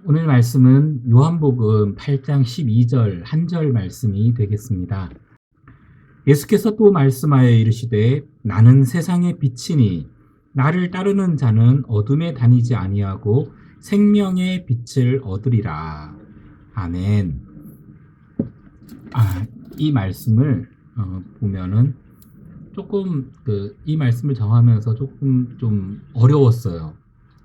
오늘 말씀은 요한복음 8장 12절 한 절 말씀이 되겠습니다. 예수께서 또 말씀하여 이르시되 나는 세상의 빛이니 나를 따르는 자는 어둠에 다니지 아니하고 생명의 빛을 얻으리라. 아멘. 이 말씀을 보면은 조금 이 말씀을 정하면서 조금 좀 어려웠어요.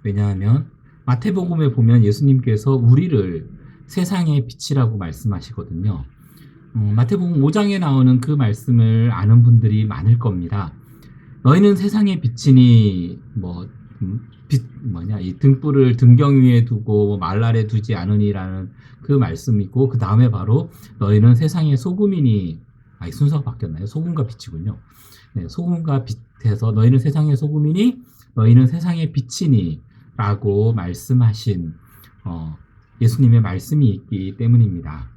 왜냐하면 마태복음에 보면 예수님께서 우리를 세상의 빛이라고 말씀하시거든요. 마태복음 5장에 나오는 그 말씀을 아는 분들이 많을 겁니다. 너희는 세상의 빛이니 이 등불을 등경 위에 두고 말 아래 두지 않으니라는 그 말씀이고, 그 다음에 바로 너희는 세상의 소금이니, 순서가 바뀌었나요? 소금과 빛이군요. 네, 소금과 빛에서 너희는 세상의 소금이니 너희는 세상의 빛이니 라고 말씀하신 예수님의 말씀이 있기 때문입니다.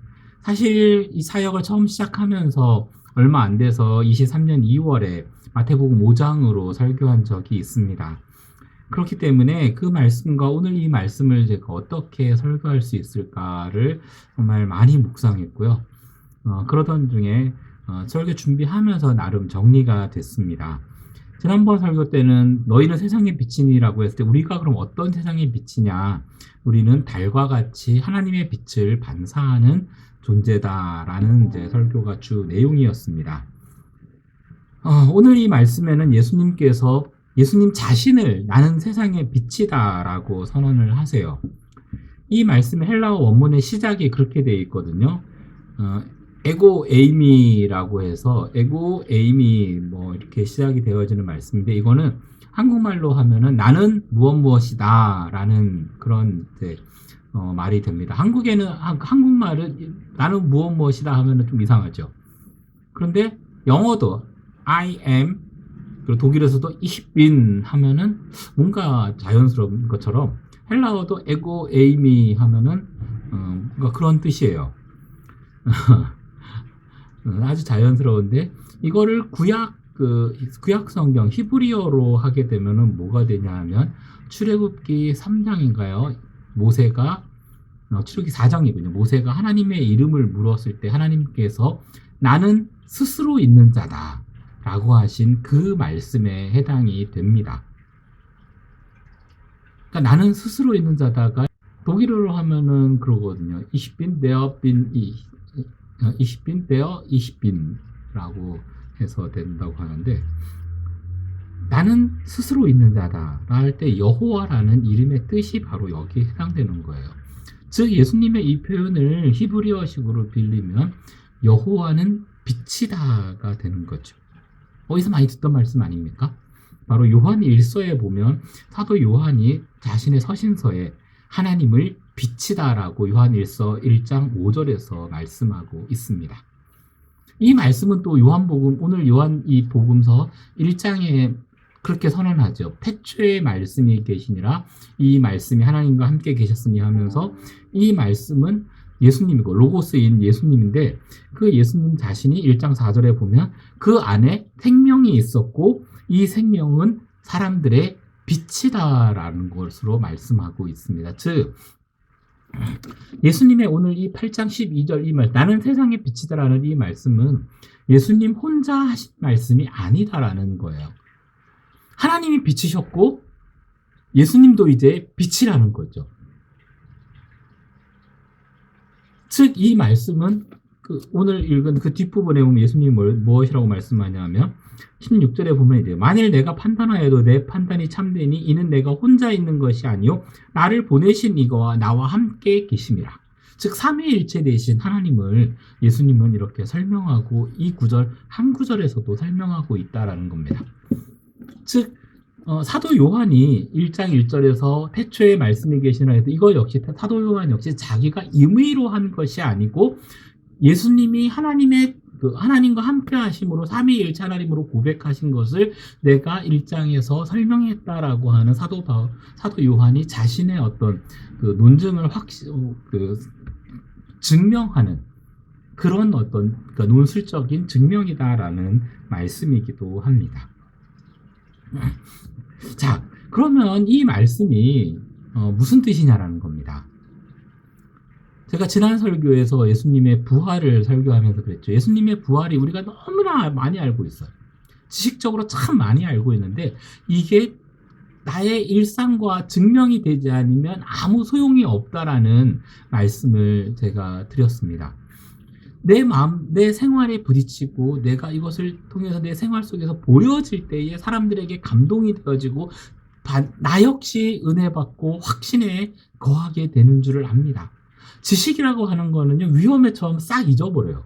사실 이 사역을 처음 시작하면서 얼마 안 돼서 23년 2월에 마태복음 5장으로 설교한 적이 있습니다. 그렇기 때문에 그 말씀과 오늘 이 말씀을 제가 어떻게 설교할 수 있을까를 정말 많이 묵상했고요. 그러던 중에 설교 준비하면서 나름 정리가 됐습니다. 지난번 설교 때는 너희는 세상의 빛이니라고 했을 때 우리가 그럼 어떤 세상의 빛이냐, 우리는 달과 같이 하나님의 빛을 반사하는 존재다라는 이제 설교가 주 내용이었습니다. 오늘 이 말씀에는 예수님께서 예수님 자신을 나는 세상의 빛이다라고 선언을 하세요. 이 말씀의 헬라어 원문의 시작이 그렇게 되어 있거든요. 에고 에이미라고 해서 에고 에이미 이렇게 시작이 되어지는 말씀인데, 이거는 한국말로 하면은 나는 무엇이다 라는 그런 말이 됩니다. 한국에는 한국말은 나는 무엇이다 하면은 좀 이상하죠. 그런데 영어도 I am, 그리고 독일에서도 ich bin 하면은 뭔가 자연스러운 것처럼 헬라어도 에고 에이미 하면은 뭔가 그런 뜻이에요. 아주 자연스러운데, 이거를 구약 성경 히브리어로 하게 되면은 뭐가 되냐 하면 출애굽기 3장인가요? 모세가 출애굽기 4장이군요. 모세가 하나님의 이름을 물었을 때 하나님께서 나는 스스로 있는 자다 라고 하신 그 말씀에 해당이 됩니다. 그러니까 나는 스스로 있는 자다가 독일어로 하면은 그러거든요. Ich bin der bin ich. Ich bin der ich bin 라고 해서 된다고 하는데, 나는 스스로 있는 자다 할 때 여호와라는 이름의 뜻이 바로 여기에 해당되는 거예요. 즉 예수님의 이 표현을 히브리어식으로 빌리면 여호와는 빛이다가 되는 거죠. 어디서 많이 듣던 말씀 아닙니까? 바로 요한 1서에 보면 사도 요한이 자신의 서신서에 하나님을 빛이다라고 요한 1서 1장 5절에서 말씀하고 있습니다. 이 말씀은 또 요한복음, 오늘 요한 이 복음서 1장에 그렇게 선언하죠. 태초에 말씀이 계시니라, 이 말씀이 하나님과 함께 계셨으니 하면서, 이 말씀은 예수님이고 로고스인 예수님인데, 그 예수님 자신이 1장 4절에 보면 그 안에 생명이 있었고 이 생명은 사람들의 빛이다라는 것으로 말씀하고 있습니다. 즉 예수님의 오늘 이 8장 12절 이 말, 나는 세상의 빛이다라는 이 말씀은 예수님 혼자 하신 말씀이 아니다라는 거예요. 하나님이 빛이셨고 예수님도 이제 빛이라는 거죠. 즉 이 말씀은 오늘 읽은 그 뒷부분에 보면 예수님이 무엇이라고 말씀하냐면 16절에 보면 이제 만일 내가 판단하여도 내 판단이 참되니 이는 내가 혼자 있는 것이 아니요 나를 보내신 이거와 나와 함께 계심이라. 즉 삼위일체 되신 하나님을 예수님은 이렇게 설명하고 이 구절 한 구절에서도 설명하고 있다라는 겁니다. 즉 사도 요한이 1장 1절에서 태초에 말씀이 계시나 해도 이거 역시 사도 요한 역시 자기가 임의로 한 것이 아니고 예수님이 하나님과 함께 하심으로 삼위일체 하나님으로 고백하신 것을 내가 1장에서 설명했다라고 하는 사도 요한이 자신의 어떤 논증을 증명하는 그런 어떤 논술적인 증명이다라는 말씀이기도 합니다. 자, 그러면 이 말씀이 무슨 뜻이냐라는 겁니다. 제가 지난 설교에서 예수님의 부활을 설교하면서 그랬죠. 예수님의 부활이 우리가 너무나 많이 알고 있어요. 지식적으로 참 많이 알고 있는데 이게 나의 일상과 증명이 되지 않으면 아무 소용이 없다라는 말씀을 제가 드렸습니다. 내 마음, 내 생활에 부딪히고 내가 이것을 통해서 내 생활 속에서 보여질 때에 사람들에게 감동이 되어지고 나 역시 은혜 받고 확신에 거하게 되는 줄을 압니다. 지식이라고 하는 거는요, 위험에 처음 싹 잊어버려요.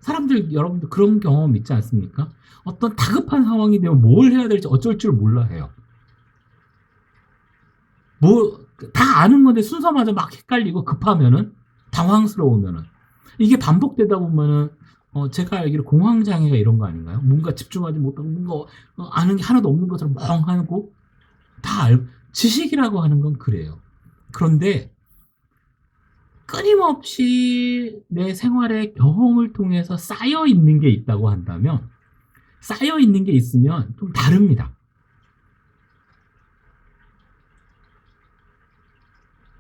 사람들, 여러분들 그런 경험 있지 않습니까? 어떤 다급한 상황이 되면 뭘 해야 될지 어쩔 줄 몰라 해요. 다 아는 건데 순서마저 막 헷갈리고 급하면은, 당황스러우면은. 이게 반복되다 보면은, 제가 알기로 공황장애가 이런 거 아닌가요? 뭔가 집중하지 못하고, 뭔가 아는 게 하나도 없는 것처럼 멍하고, 지식이라고 하는 건 그래요. 그런데, 끊임없이 내 생활의 경험을 통해서 쌓여 있는 게 있다고 한다면, 쌓여 있는 게 있으면 좀 다릅니다.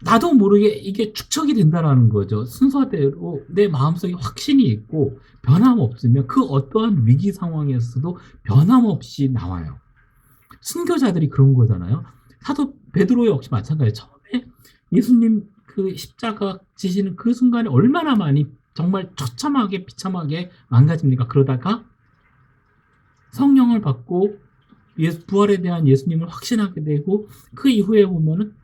나도 모르게 이게 축적이 된다라는 거죠. 순서대로 내 마음속에 확신이 있고 변함없으면 그 어떠한 위기 상황에서도 변함없이 나와요. 순교자들이 그런 거잖아요. 사도 베드로 역시 마찬가지. 처음에 예수님 그 십자가 지시는 그 순간에 얼마나 많이 정말 처참하게 비참하게 망가집니까? 그러다가 성령을 받고 부활에 대한 예수님을 확신하게 되고 그 이후에 보면은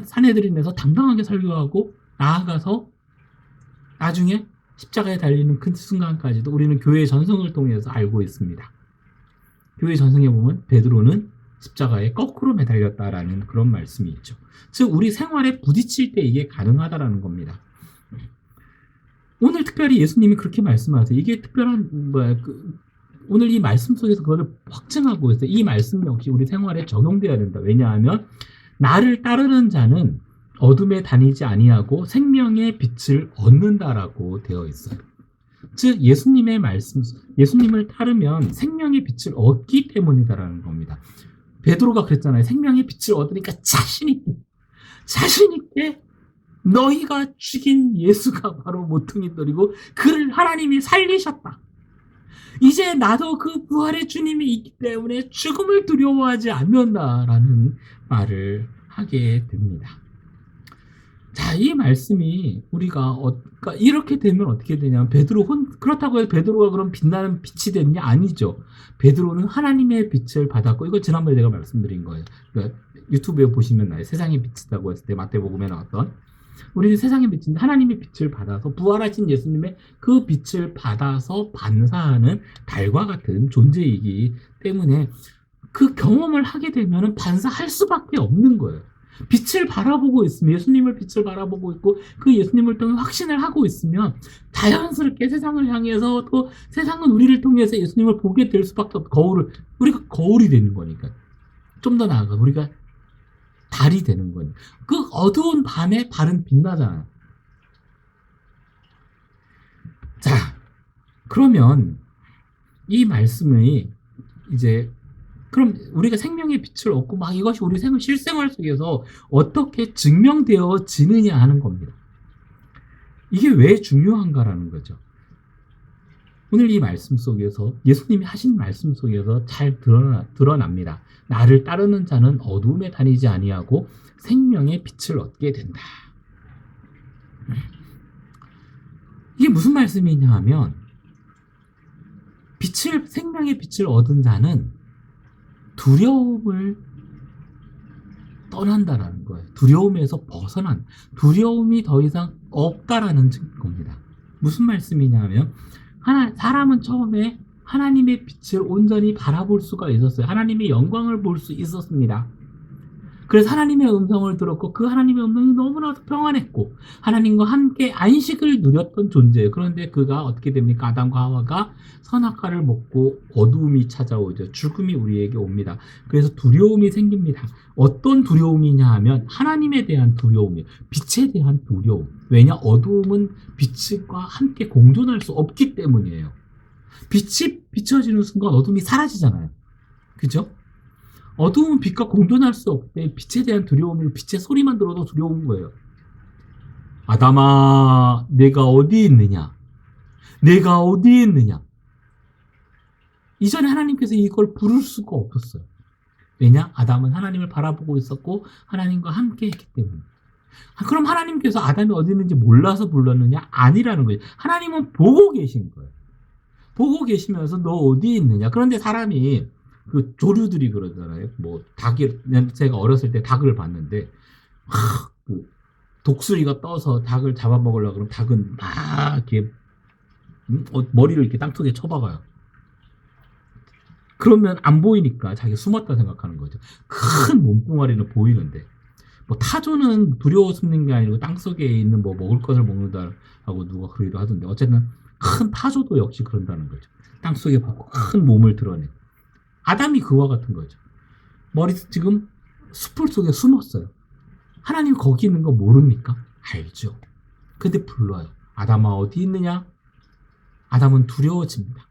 사내들인에서 당당하게 설교하고 나아가서 나중에 십자가에 달리는 그 순간까지도 우리는 교회의 전승을 통해서 알고 있습니다. 교회 전승에 보면 베드로는 십자가에 거꾸로 매달렸다라는 그런 말씀이 있죠. 즉 우리 생활에 부딪힐 때 이게 가능하다라는 겁니다. 오늘 특별히 예수님이 그렇게 말씀하세요. 이게 특별한 오늘 이 말씀 속에서 그걸 확증하고 있어요. 이 말씀 역시 우리 생활에 적용돼야 된다. 왜냐하면 나를 따르는 자는 어둠에 다니지 아니하고 생명의 빛을 얻는다라고 되어 있어요. 즉 예수님의 말씀, 예수님을 따르면 생명의 빛을 얻기 때문이다라는 겁니다. 베드로가 그랬잖아요. 생명의 빛을 얻으니까 자신 있게 너희가 죽인 예수가 바로 모퉁이돌이고 그를 하나님이 살리셨다. 이제 나도 그 부활의 주님이 있기 때문에 죽음을 두려워하지 않는다라는 말을 하게 됩니다. 자, 이 말씀이 그러니까 이렇게 되면 어떻게 되냐면 그렇다고 해서 베드로가 그럼 빛나는 빛이 됐냐? 아니죠. 베드로는 하나님의 빛을 받았고 이거 지난번에 제가 말씀드린 거예요. 그러니까 유튜브에 보시면 나요. 세상의 빛이라고 했을 때 마태복음에 나왔던 우리는 세상의 빛인데 하나님의 빛을 받아서 부활하신 예수님의 그 빛을 받아서 반사하는 달과 같은 존재이기 때문에 그 경험을 하게 되면 반사할 수밖에 없는 거예요. 빛을 바라보고 있으면 예수님을 빛을 바라보고 있고 그 예수님을 통해 확신을 하고 있으면 자연스럽게 세상을 향해서 또 세상은 우리를 통해서 예수님을 보게 될 수밖에 없고 우리가 거울이 되는 거니까 좀 더 나아가 우리가 달이 되는 거예요. 그 어두운 밤에 달은 빛나잖아요. 자, 그러면 이 말씀이 이제 그럼 우리가 생명의 빛을 얻고 막 이것이 우리 실생활 속에서 어떻게 증명되어지느냐 하는 겁니다. 이게 왜 중요한가라는 거죠. 오늘 이 말씀 속에서 예수님이 하신 말씀 속에서 잘 드러납니다. 나를 따르는 자는 어두움에 다니지 아니하고 생명의 빛을 얻게 된다. 이게 무슨 말씀이냐 하면 생명의 빛을 얻은 자는 두려움을 떠난다라는 거예요. 두려움에서 두려움이 더 이상 없다라는 겁니다. 무슨 말씀이냐 하면 사람은 처음에 하나님의 빛을 온전히 바라볼 수가 있었어요. 하나님의 영광을 볼 수 있었습니다. 그래서 하나님의 음성을 들었고 그 하나님의 음성이 너무나도 평안했고 하나님과 함께 안식을 누렸던 존재예요. 그런데 그가 어떻게 됩니까? 아담과 하와가 선악과를 먹고 어두움이 찾아오죠. 죽음이 우리에게 옵니다. 그래서 두려움이 생깁니다. 어떤 두려움이냐 하면 하나님에 대한 두려움이에요. 빛에 대한 두려움. 왜냐? 어두움은 빛과 함께 공존할 수 없기 때문이에요. 빛이 비춰지는 순간 어둠이 사라지잖아요. 그죠? 어두운 빛과 공존할 수 없대. 빛에 대한 두려움이 빛의 소리만 들어도 두려운 거예요. 아담아, 내가 어디 있느냐? 내가 어디 있느냐? 이전에 하나님께서 이걸 부를 수가 없었어요. 왜냐? 아담은 하나님을 바라보고 있었고 하나님과 함께 했기 때문에. 그럼 하나님께서 아담이 어디 있는지 몰라서 불렀느냐? 아니라는 거예요. 하나님은 보고 계신 거예요. 보고 계시면서 너 어디 있느냐? 그런데 사람이 그 조류들이 그러잖아요. 뭐 닭이, 제가 어렸을 때 닭을 봤는데 그 독수리가 떠서 닭을 잡아먹으려고 그러면 닭은 막 이렇게 머리를 이렇게 땅속에 쳐박아요. 그러면 안 보이니까 자기 숨었다 생각하는 거죠. 큰 몸뚱아리는 보이는데 뭐 타조는 두려워 숨는 게 아니고 땅속에 있는 뭐 먹을 것을 먹는다라고 누가 그러기도 하던데 어쨌든 큰 타조도 역시 그런다는 거죠. 땅속에 박고 큰 몸을 드러내. 아담이 그와 같은 거죠. 머리 지금 숲을 속에 숨었어요. 하나님 거기 있는 거 모릅니까? 알죠. 근데 불러요. 아담아 어디 있느냐? 아담은 두려워집니다.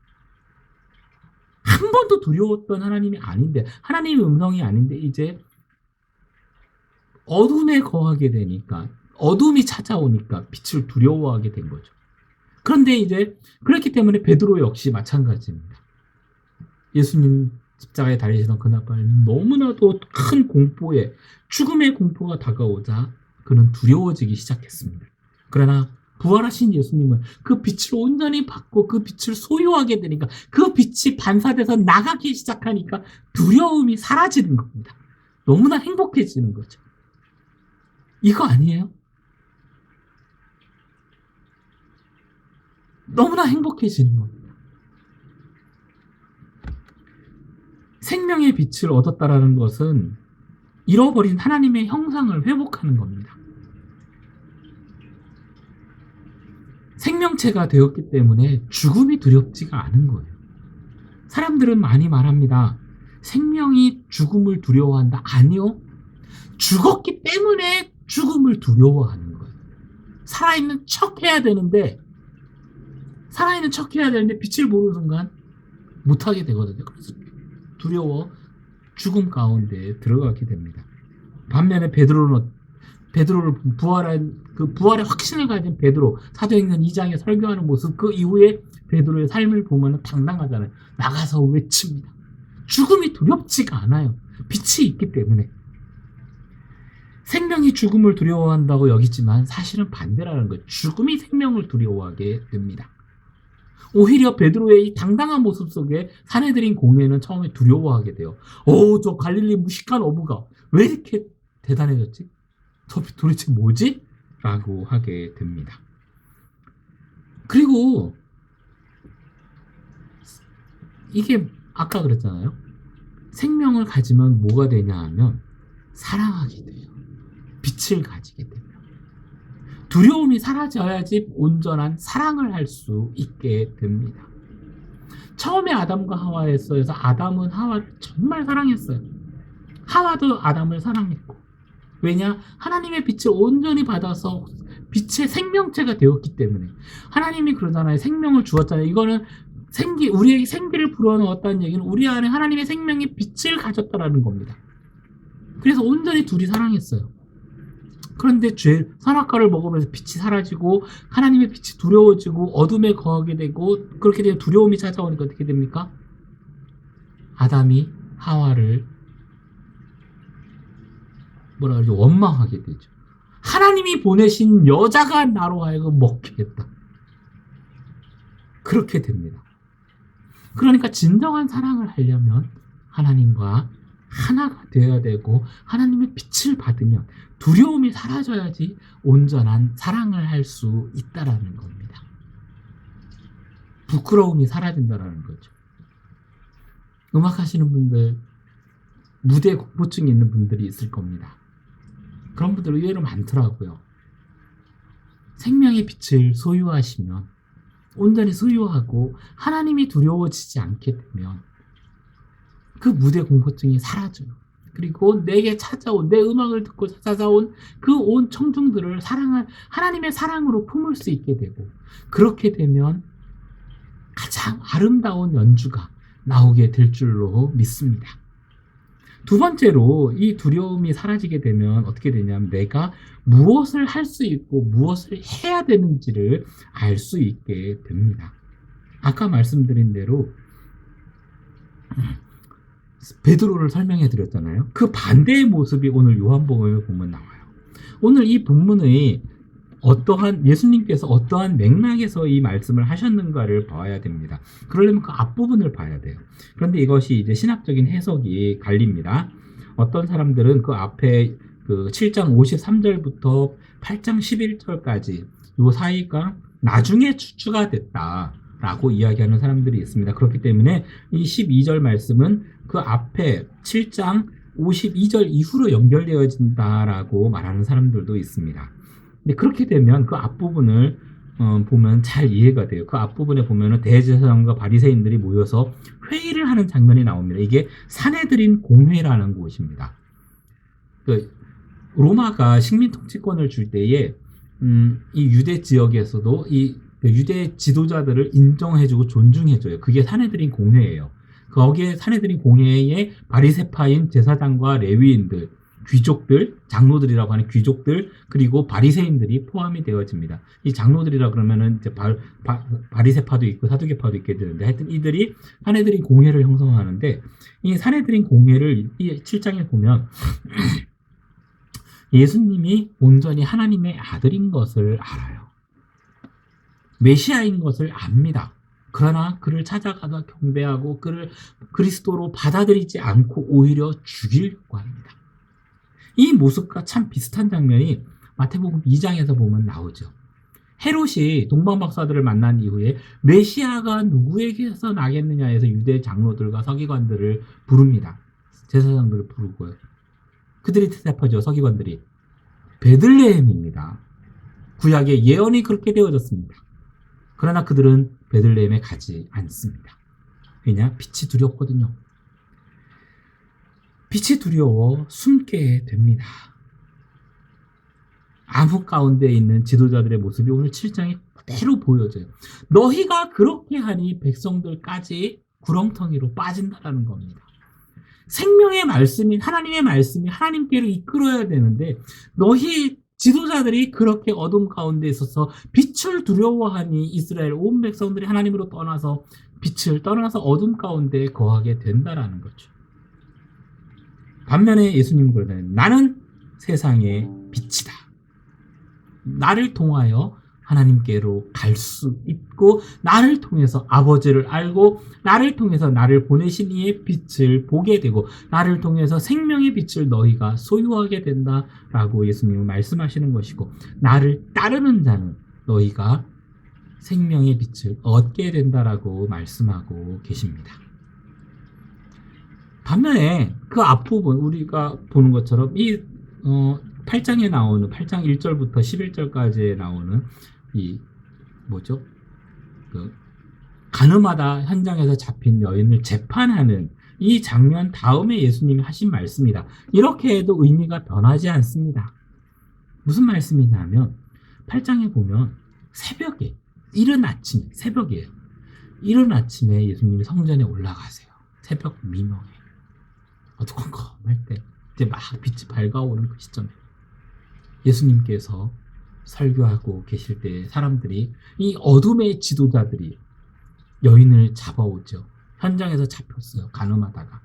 한 번도 두려웠던 하나님이 아닌데, 하나님의 음성이 아닌데 이제 어둠에 거하게 되니까, 어둠이 찾아오니까 빛을 두려워하게 된 거죠. 그런데 이제 그렇기 때문에 베드로 역시 마찬가지입니다. 예수님 십자가에 달리시던 그날 밤 너무나도 큰 공포에, 죽음의 공포가 다가오자 그는 두려워지기 시작했습니다. 그러나 부활하신 예수님은 그 빛을 온전히 받고 그 빛을 소유하게 되니까, 그 빛이 반사돼서 나가기 시작하니까 두려움이 사라지는 겁니다. 너무나 행복해지는 거죠. 이거 아니에요? 너무나 행복해지는 겁니다. 생명의 빛을 얻었다라는 것은 잃어버린 하나님의 형상을 회복하는 겁니다. 생명체가 되었기 때문에 죽음이 두렵지가 않은 거예요. 사람들은 많이 말합니다. 생명이 죽음을 두려워한다. 아니요. 죽었기 때문에 죽음을 두려워하는 거예요. 살아있는 척 해야 되는데 빛을 보는 순간 못하게 되거든요. 그래서 두려워 죽음 가운데 들어가게 됩니다. 반면에 베드로를 부활의 확신을 가진 베드로, 사도행전 2장에 설교하는 모습, 그 이후에 베드로의 삶을 보면 당당하잖아요. 나가서 외칩니다. 죽음이 두렵지가 않아요. 빛이 있기 때문에. 생명이 죽음을 두려워한다고 여기지만 사실은 반대라는 거예요. 죽음이 생명을 두려워하게 됩니다. 오히려 베드로의 이 당당한 모습 속에 사내들인 공회는 처음에 두려워하게 돼요. 저 갈릴리 무식한 어부가 왜 이렇게 대단해졌지? 저 도대체 뭐지? 라고 하게 됩니다. 그리고 이게 아까 그랬잖아요. 생명을 가지면 뭐가 되냐 하면 사랑하게 돼요. 빛을 가지게 되면. 두려움이 사라져야지 온전한 사랑을 할 수 있게 됩니다. 처음에 아담과 하와에서 아담은 하와를 정말 사랑했어요. 하와도 아담을 사랑했고. 왜냐? 하나님의 빛을 온전히 받아서 빛의 생명체가 되었기 때문에. 하나님이 그러잖아요. 생명을 주었잖아요. 이거는 우리에게 생기를 불어넣었다는 얘기는 우리 안에 하나님의 생명의 빛을 가졌다라는 겁니다. 그래서 온전히 둘이 사랑했어요. 그런데 선악과를 먹으면서 빛이 사라지고 하나님의 빛이 두려워지고 어둠에 거하게 되고, 그렇게 되면 두려움이 찾아오니까 어떻게 됩니까? 아담이 하와를 원망하게 되죠. 하나님이 보내신 여자가 나로 하여금 먹게 했다. 그렇게 됩니다. 그러니까 진정한 사랑을 하려면 하나님과 하나가 되어야 되고, 하나님의 빛을 받으면 두려움이 사라져야지 온전한 사랑을 할 수 있다라는 겁니다. 부끄러움이 사라진다라는 거죠. 음악하시는 분들, 무대 공포증이 있는 분들이 있을 겁니다. 그런 분들 의외로 많더라고요. 생명의 빛을 소유하시면, 온전히 소유하고 하나님이 두려워지지 않게 되면 그 무대 공포증이 사라져요. 그리고 내게 찾아온, 내 음악을 듣고 찾아온 그 온 청중들을 하나님의 사랑으로 품을 수 있게 되고, 그렇게 되면 가장 아름다운 연주가 나오게 될 줄로 믿습니다. 두 번째로 이 두려움이 사라지게 되면 어떻게 되냐면 내가 무엇을 할 수 있고 무엇을 해야 되는지를 알 수 있게 됩니다. 아까 말씀드린 대로 베드로를 설명해 드렸잖아요. 그 반대의 모습이 오늘 요한복음에 보면 나와요. 오늘 이 본문의 예수님께서 어떠한 맥락에서 이 말씀을 하셨는가를 봐야 됩니다. 그러려면 그 앞부분을 봐야 돼요. 그런데 이것이 이제 신학적인 해석이 갈립니다. 어떤 사람들은 그 앞에 그 7장 53절부터 8장 11절까지 요 사이가 나중에 추가됐다라고 이야기하는 사람들이 있습니다. 그렇기 때문에 이 12절 말씀은 그 앞에 7장 52절 이후로 연결되어진다라고 말하는 사람들도 있습니다. 근데 그렇게 되면 그 앞부분을 보면 잘 이해가 돼요. 그 앞부분에 보면은 대제사장과 바리새인들이 모여서 회의를 하는 장면이 나옵니다. 이게 산헤드린 공회라는 곳입니다. 그 로마가 식민 통치권을 줄 때에 이 유대 지역에서도 이 유대 지도자들을 인정해주고 존중해줘요. 그게 산헤드린 공회예요. 거기에 산헤드린 공회에 바리새파인 제사장과 레위인들, 귀족들, 장로들이라고 하는 귀족들, 그리고 바리새인들이 포함이 되어집니다. 이 장로들이라 그러면은 이제 바리새파도 있고 사두개파도 있게 되는데, 하여튼 이들이 산헤드린 공회를 형성하는데, 이 산헤드린 공회를 이 7장에 보면 예수님이 온전히 하나님의 아들인 것을 알아요. 메시아인 것을 압니다. 그러나 그를 찾아가다 경배하고 그를 그리스도로 받아들이지 않고 오히려 죽이려고 합니다. 이 모습과 참 비슷한 장면이 마태복음 2장에서 보면 나오죠. 헤롯이 동방박사들을 만난 이후에 메시아가 누구에게서 나겠느냐 해서 유대 장로들과 서기관들을 부릅니다. 제사장들을 부르고요. 그들이 대답하죠. 서기관들이. 베들레헴입니다. 구약의 예언이 그렇게 되어졌습니다. 그러나 그들은 베들레헴에 가지 않습니다. 왜냐? 빛이 두렵거든요. 빛이 두려워 숨게 됩니다. 암흑 가운데 있는 지도자들의 모습이 오늘 7장에 그대로 보여져요. 너희가 그렇게 하니 백성들까지 구렁텅이로 빠진다라는 겁니다. 생명의 말씀인 하나님의 말씀이 하나님께로 이끌어야 되는데 너희 지도자들이 그렇게 어둠 가운데 있어서 빛을 두려워하니 이스라엘 온 백성들이 하나님으로 떠나서 빛을 떠나서 어둠 가운데 거하게 된다라는 거죠. 반면에 예수님은 그러잖아요. 나는 세상의 빛이다. 나를 통하여 하나님께로 갈 수 있고 나를 통해서 아버지를 알고 나를 통해서 나를 보내신 이의 빛을 보게 되고 나를 통해서 생명의 빛을 너희가 소유하게 된다라고 예수님은 말씀하시는 것이고 나를 따르는 자는 너희가 생명의 빛을 얻게 된다라고 말씀하고 계십니다. 반면에 그 앞부분 우리가 보는 것처럼 이 8장에 나오는 8장 1절부터 11절까지에 나오는 이 뭐죠? 그 가늠하다 현장에서 잡힌 여인을 재판하는 이 장면 다음에 예수님이 하신 말씀이다. 이렇게 해도 의미가 변하지 않습니다. 무슨 말씀이냐면 8장에 보면 새벽에 이른 아침 새벽이에요. 이른 아침에 예수님이 성전에 올라가세요. 새벽 미명에 어두컴컴할 때 이제 막 빛이 밝아오는 그 시점에 예수님께서 설교하고 계실 때 사람들이 이 어둠의 지도자들이 여인을 잡아오죠. 현장에서 잡혔어요. 가늠하다가.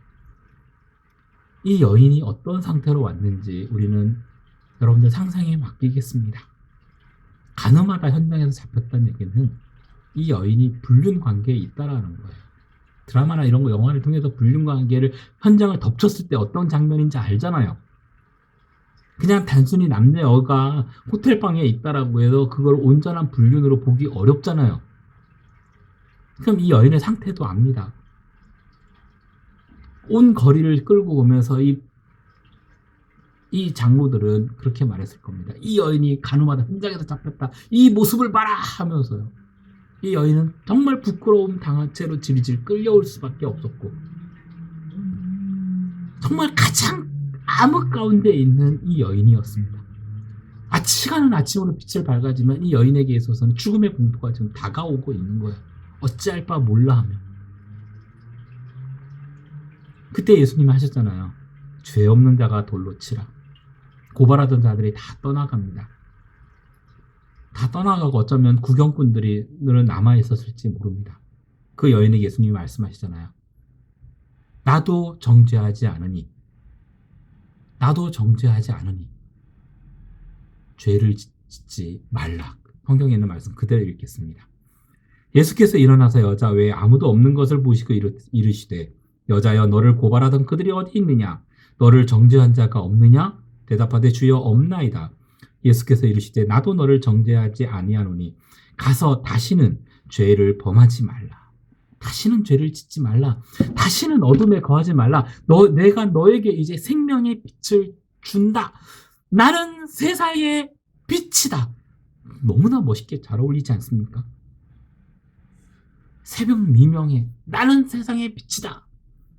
이 여인이 어떤 상태로 왔는지 우리는 여러분들 상상에 맡기겠습니다. 가늠하다 현장에서 잡혔다는 얘기는 이 여인이 불륜 관계에 있다라는 거예요. 드라마나 이런 거 영화를 통해서 불륜 관계를 현장을 덮쳤을 때 어떤 장면인지 알잖아요. 그냥 단순히 남자 여가 호텔방에 있다라고 해서 그걸 온전한 불륜으로 보기 어렵잖아요. 그럼 이 여인의 상태도 압니다. 온 거리를 끌고 오면서 이 장로들은 그렇게 말했을 겁니다. 이 여인이 가늠하다 현장에서 잡혔다. 이 모습을 봐라 하면서요. 이 여인은 정말 부끄러움 당한 채로 질질 끌려올 수밖에 없었고 정말 가장 암흑 가운데 있는 이 여인이었습니다. 시간은 아침으로 빛을 밝아지만 이 여인에게 있어서는 죽음의 공포가 지금 다가오고 있는 거예요. 어찌할 바 몰라 하며. 그때 예수님이 하셨잖아요. 죄 없는 자가 돌로 치라. 고발하던 자들이 다 떠나갑니다. 다 떠나가고 어쩌면 구경꾼들은 남아있었을지 모릅니다. 그 여인에게 예수님이 말씀하시잖아요. 나도 정죄하지 않으니 죄를 짓지 말라. 성경에 있는 말씀 그대로 읽겠습니다. 예수께서 일어나서 여자 외에 아무도 없는 것을 보시고 이르시되 여자여 너를 고발하던 그들이 어디 있느냐? 너를 정죄한 자가 없느냐? 대답하되 주여 없나이다. 예수께서 이르시되 나도 너를 정죄하지 아니하노니 가서 다시는 죄를 범하지 말라. 다시는 죄를 짓지 말라. 다시는 어둠에 거하지 말라. 내가 너에게 이제 생명의 빛을 준다. 나는 세상의 빛이다. 너무나 멋있게 잘 어울리지 않습니까? 새벽 미명에 나는 세상의 빛이다.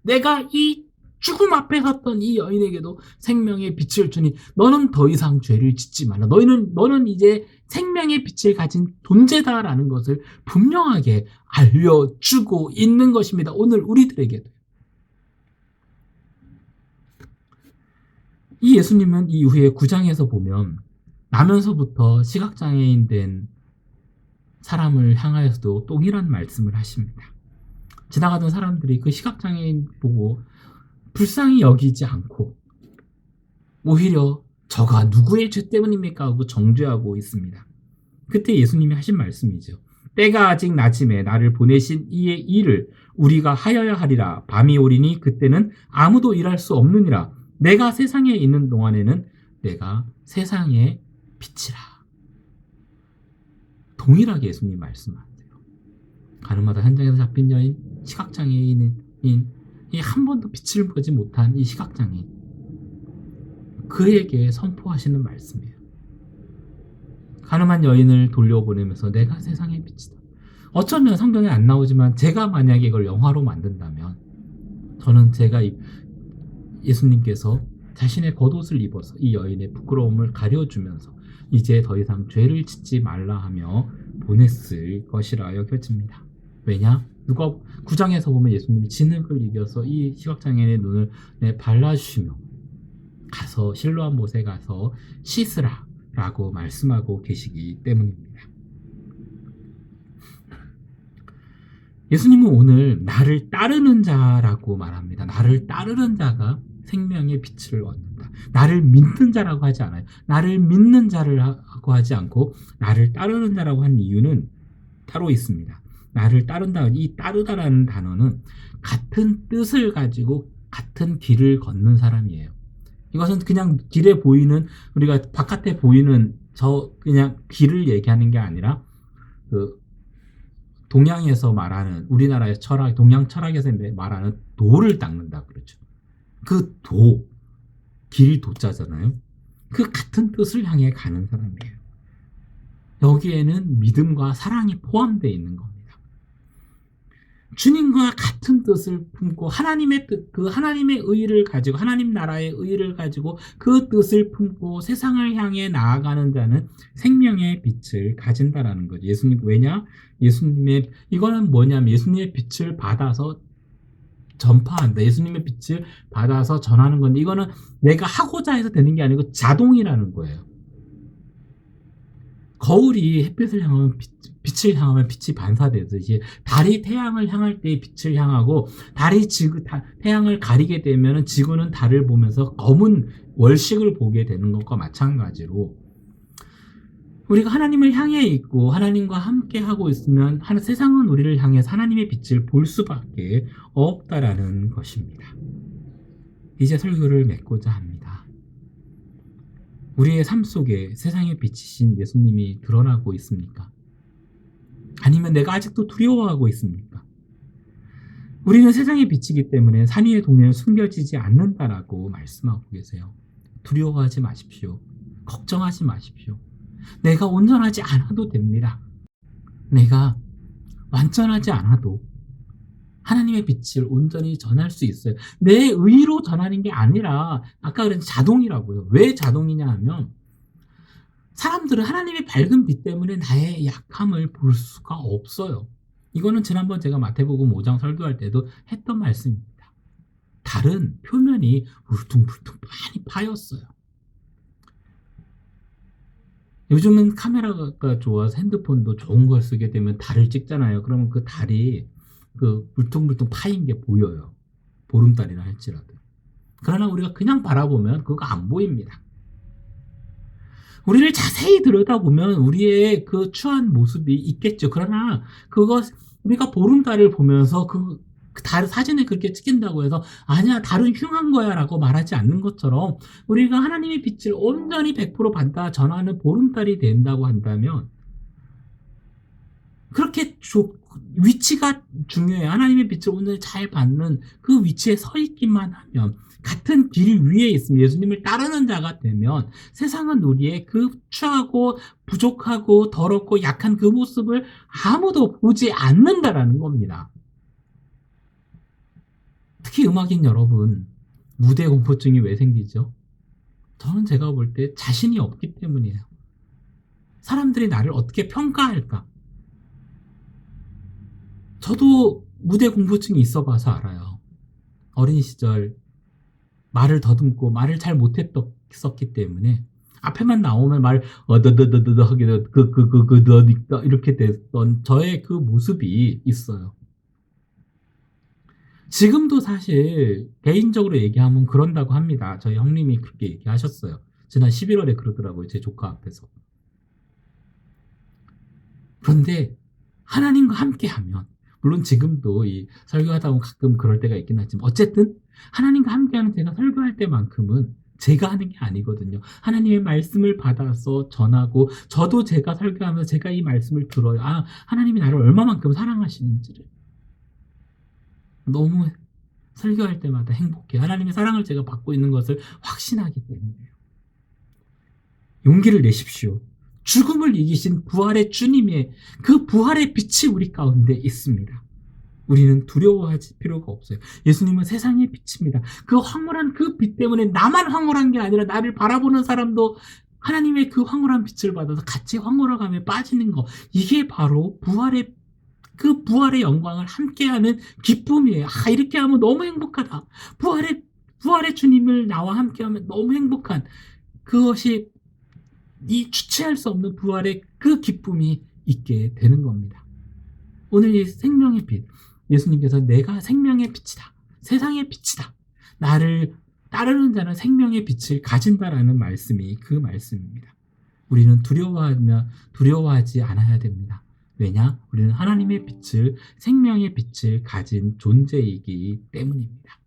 내가 이 죽음 앞에 섰던 이 여인에게도 생명의 빛을 주니 너는 더 이상 죄를 짓지 말라. 너는 이제 생명의 빛을 가진 존재다라는 것을 분명하게 알려주고 있는 것입니다. 오늘 우리들에게도. 이 예수님은 이후에 9장에서 보면 나면서부터 시각장애인 된 사람을 향하여서도 동일한 말씀을 하십니다. 지나가던 사람들이 그 시각장애인 보고 불쌍히 여기지 않고 오히려 저가 누구의 죄 때문입니까? 하고 정죄하고 있습니다. 그때 예수님이 하신 말씀이죠. 때가 아직 낮음에 나를 보내신 이의 일을 우리가 하여야 하리라. 밤이 오리니 그때는 아무도 일할 수 없느니라. 내가 세상에 있는 동안에는 내가 세상의 빛이라. 동일하게 예수님 말씀하세요. 가늠하다 현장에서 잡힌 여인, 시각장애인인 이 한 번도 빛을 보지 못한 이 시각장애인, 그에게 선포하시는 말씀이에요. 가늠한 여인을 돌려보내면서 내가 세상의 빛이다. 어쩌면 성경에 안 나오지만 제가 만약에 이걸 영화로 만든다면 저는 예수님께서 자신의 겉옷을 입어서 이 여인의 부끄러움을 가려주면서 이제 더 이상 죄를 짓지 말라 하며 보냈을 것이라 여겨집니다. 왜냐? 9장에서 보면 예수님이 진흙을 이겨서 이 시각장애인의 눈을 발라주시며 가서 실로암 못에 가서 씻으라 라고 말씀하고 계시기 때문입니다. 예수님은 오늘 나를 따르는 자라고 말합니다. 나를 따르는 자가 생명의 빛을 얻는다. 나를 믿는 자라고 하지 않아요. 나를 믿는 자라고 하지 않고 나를 따르는 자라고 한 이유는 따로 있습니다. 나를 따른다. 이 따르다라는 단어는 같은 뜻을 가지고 같은 길을 걷는 사람이에요. 이것은 그냥 길에 보이는, 우리가 바깥에 보이는 그냥 길을 얘기하는 게 아니라 동양에서 말하는, 우리나라의 철학, 동양 철학에서 말하는 도를 닦는다 그러죠. 그 길 도자잖아요. 그 같은 뜻을 향해 가는 사람이에요. 여기에는 믿음과 사랑이 포함되어 있는 겁니다. 주님과 같은 뜻을 품고 하나님의 뜻, 그 하나님의 의의를 가지고, 하나님 나라의 의의를 가지고 그 뜻을 품고 세상을 향해 나아가는 자는 생명의 빛을 가진다라는 거죠. 왜냐? 이거는 뭐냐면 예수님의 빛을 받아서 전파한다. 예수님의 빛을 받아서 전하는 건데, 이거는 내가 하고자 해서 되는 게 아니고 자동이라는 거예요. 거울이 햇빛을 향하면 빛을 향하면 빛이 반사되듯이 달이 태양을 향할 때 빛을 향하고, 달이 태양을 가리게 되면 지구는 달을 보면서 검은 월식을 보게 되는 것과 마찬가지로 우리가 하나님을 향해 있고 하나님과 함께 하고 있으면 세상은 우리를 향해서 하나님의 빛을 볼 수밖에 없다라는 것입니다. 이제 설교를 맺고자 합니다. 우리의 삶 속에 세상의 빛이신 예수님이 드러나고 있습니까? 아니면 내가 아직도 두려워하고 있습니까? 우리는 세상의 빛이기 때문에 산 위의 동네는 숨겨지지 않는다라고 말씀하고 계세요. 두려워하지 마십시오. 걱정하지 마십시오. 내가 온전하지 않아도 됩니다. 내가 완전하지 않아도 하나님의 빛을 온전히 전할 수 있어요. 내 의로 전하는 게 아니라, 아까 그랬던 자동이라고요. 왜 자동이냐 하면 사람들은 하나님의 밝은 빛 때문에 나의 약함을 볼 수가 없어요. 이거는 지난번 제가 마태복음 5장 설교할 때도 했던 말씀입니다. 달은 표면이 울퉁불퉁 많이 파였어요. 요즘은 카메라가 좋아서 핸드폰도 좋은 걸 쓰게 되면 달을 찍잖아요. 그러면 그 달이 그 울퉁불퉁 파인 게 보여요. 보름달이라 할지라도. 그러나 우리가 그냥 바라보면 그거 안 보입니다. 우리를 자세히 들여다보면 우리의 그 추한 모습이 있겠죠. 그러나 그거 우리가 보름달을 보면서 그 달 사진을 그렇게 찍힌다고 해서 아니야 달은 흉한 거야라고 말하지 않는 것처럼 우리가 하나님의 빛을 온전히 100% 받아 전하는 보름달이 된다고 한다면 그렇게 위치가 중요해요. 하나님의 빛을 온전히 잘 받는 그 위치에 서 있기만 하면 같은 길 위에 있으면 예수님을 따르는 자가 되면 세상은 우리의 그 추하고 부족하고 더럽고 약한 그 모습을 아무도 보지 않는다라는 겁니다. 특히 음악인 여러분, 무대 공포증이 왜 생기죠? 저는 제가 볼 때 자신이 없기 때문이에요. 사람들이 나를 어떻게 평가할까? 저도 무대 공포증이 있어 봐서 알아요. 어린 시절 말을 더듬고 말을 잘 못했었기 때문에 앞에만 나오면 말 어더더더더 하게 너니까 이렇게 됐던 저의 그 모습이 있어요. 지금도 사실 개인적으로 얘기하면 그런다고 합니다. 저희 형님이 그렇게 얘기하셨어요. 지난 11월에 그러더라고요. 제 조카 앞에서. 그런데 하나님과 함께하면 물론 지금도 이 설교하다 보면 가끔 그럴 때가 있긴 하지만 어쨌든 하나님과 함께하는 제가 설교할 때만큼은 제가 하는 게 아니거든요. 하나님의 말씀을 받아서 전하고 저도 제가 설교하면서 제가 이 말씀을 들어요. 아, 하나님이 나를 얼마만큼 사랑하시는지를 너무 설교할 때마다 행복해요. 하나님의 사랑을 제가 받고 있는 것을 확신하기 때문에요. 용기를 내십시오. 죽음을 이기신 부활의 주님의 그 부활의 빛이 우리 가운데 있습니다. 우리는 두려워할 필요가 없어요. 예수님은 세상의 빛입니다. 그 황홀한 그 빛 때문에 나만 황홀한 게 아니라 나를 바라보는 사람도 하나님의 그 황홀한 빛을 받아서 같이 황홀함에 빠지는 거. 이게 바로 부활의 영광을 함께하는 기쁨이에요. 아, 이렇게 하면 너무 행복하다. 부활의 주님을 나와 함께하면 너무 행복한 그것이 이 주체할 수 없는 부활의 그 기쁨이 있게 되는 겁니다. 오늘 이 생명의 빛, 예수님께서 내가 생명의 빛이다. 세상의 빛이다. 나를 따르는 자는 생명의 빛을 가진다라는 말씀이 그 말씀입니다. 우리는 두려워하지 않아야 됩니다. 왜냐? 우리는 하나님의 빛을, 생명의 빛을 가진 존재이기 때문입니다.